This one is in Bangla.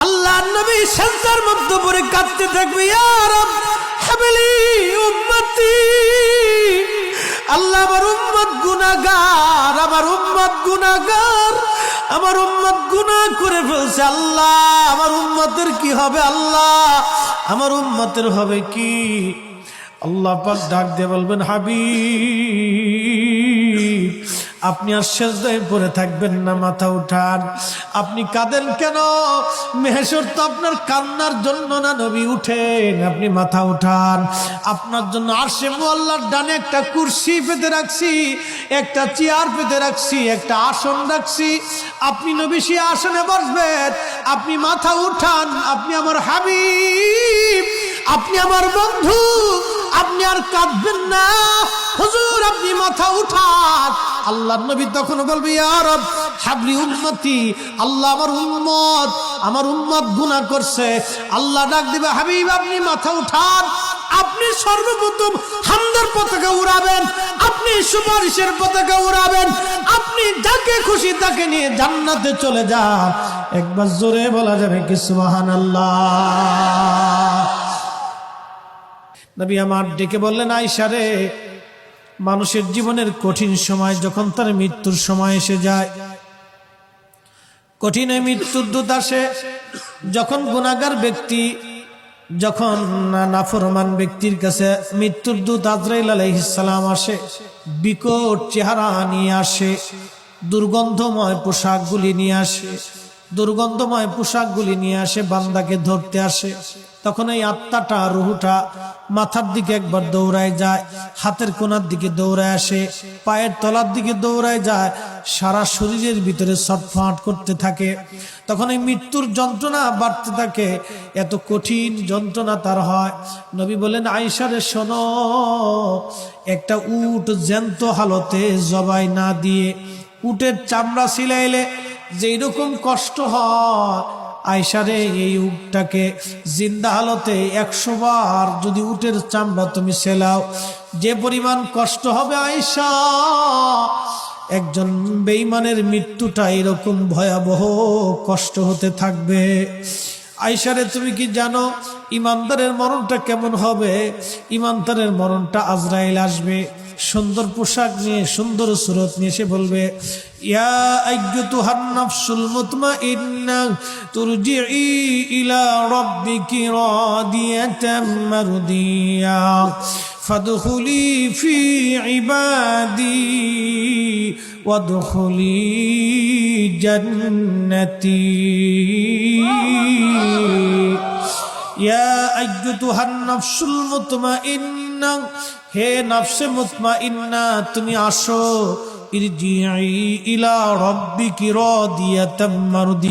আল্লাহ নবী সেজদার মধ্যে পড়ে কাঁদতে থাকবে, ইয়া রব হাবলি উম্মতি। আল্লাহ আমার উম্মত গুনাহগার, আমার উম্মত গুনাহগার, আমার উম্মত গুনাহ করে ফেলছে। আল্লাহ আমার উম্মতের কি হবে? আল্লাহ আমার উম্মতের হবে কি? আল্লাহ পাক ডাক দিয়ে বলবেন, হাবিব আপনি আর সেজদায় পড়ে থাকবেন না, মাথা উঠান। আপনি কাঁদেন কেন? মেহেশর তো আপনার কান্নার জন্য না নবী, উঠেন, আপনি মাথা উঠান। আপনার জন্য আরশে মুআল্লার ডানে একটা কুরসি পেতে রাখছি, একটা চেয়ার পেতে রাখছি, একটা আসন রাখছি। আপনি নবী সেই আসনে বসবেন। আপনি মাথা উঠান, আপনি আমার হাবিব, আপনি আমার বন্ধু, আপনি আর কাঁদবেন না। হুজুর আপনি মাথা উঠান। আল্লাহর নবী তখন বলবে, ইয়া রব হাবলি উম্মতি। আল্লাহ আমার উম্মত গুনাহ করছে। আল্লাহ ডাক দিবে, হাবিব আপনি মাথা উঠান। আপনি সর্বপ্রথম হামদের পতাকা উড়াবেন, আপনি সুপারিশের পতাকা উড়াবেন, আপনি যাকে খুশি তাকে নিয়ে জান্নাতে চলে যান। একবার জোরে বলা যাবে কি সুবহানাল্লাহ? নবী আমার ডেকে বললেন, আয়েশা রে, মানুষের জীবনের কঠিন সময় যখন তার মৃত্যুর সময় এসে যায়, কঠিন মৃত্যুর দূত আসে, যখন গুনাহগার ব্যক্তি, যখন নাফরমান ব্যক্তির কাছে মৃত্যুর দূত আজরাইল আলাইহিস সালাম আসে, বিকট চেহারা নিয়ে আসে, দুর্গন্ধময় পোশাকগুলি নিয়ে আসে, দুর্গন্ধময় পোশাকগুলি নিয়ে আসে, বান্দাকে ধরতে আসে। তখন এই আত্মাটা, রুহুটা মাথার দিকে একবার দৌড়ায় যায়, হাতের কোনার দিকে দৌড়ায় আসে, পায়ের তলার দিকে দৌড়ায় যায়, সারা শরীরের ভিতরে ছটফট করতে থাকে। তখন এই মৃত্যুর যন্ত্রণা বাড়তে থাকে, এত কঠিন যন্ত্রণা তার হয়। নবী বলেন, আয়েশা রে শোনো, একটা উট জ্যান্ত হালতে জবাই না দিয়ে উটের চামড়া ছিলাইলে যেই রকম কষ্ট হয়, আয়েশা রে এই উটটাকে জিন্দা হালতে 100 বার যদি উটের চামড়া তুমি সেলাও, যে পরিমাণ কষ্ট হবে আয়েশা, একজন বেঈমানের মৃত্যুটা এরকম ভয়াবহ কষ্ট হতে থাকবে। আয়েশা রে তুমি কি জানো ইমানদারের মরণটা কেমন হবে? ইমানদারের মরণটা আজরাইল আসবে, সুন্দর পোশাক নিয়ে, সুন্দর সুরত নিয়ে এসে বলবে, ইয়া আইয়্যুতুহান নাফসুল মুতমাইন্না তুরজিই ইলা রাব্বিকি রাদিয়াতাম মারদিয়া ফাদখুলি ফি ইবাদি ওয়াদখুলি জান্নাতি। ইয়া আইয়্যুতুহান নাফসুল মুতমাইন্না, হে নফসে মুতমাইন্না তুমি আসো, ইরজিই ইলা রাব্বিকি রাদিয়াতাম মারদিয়া।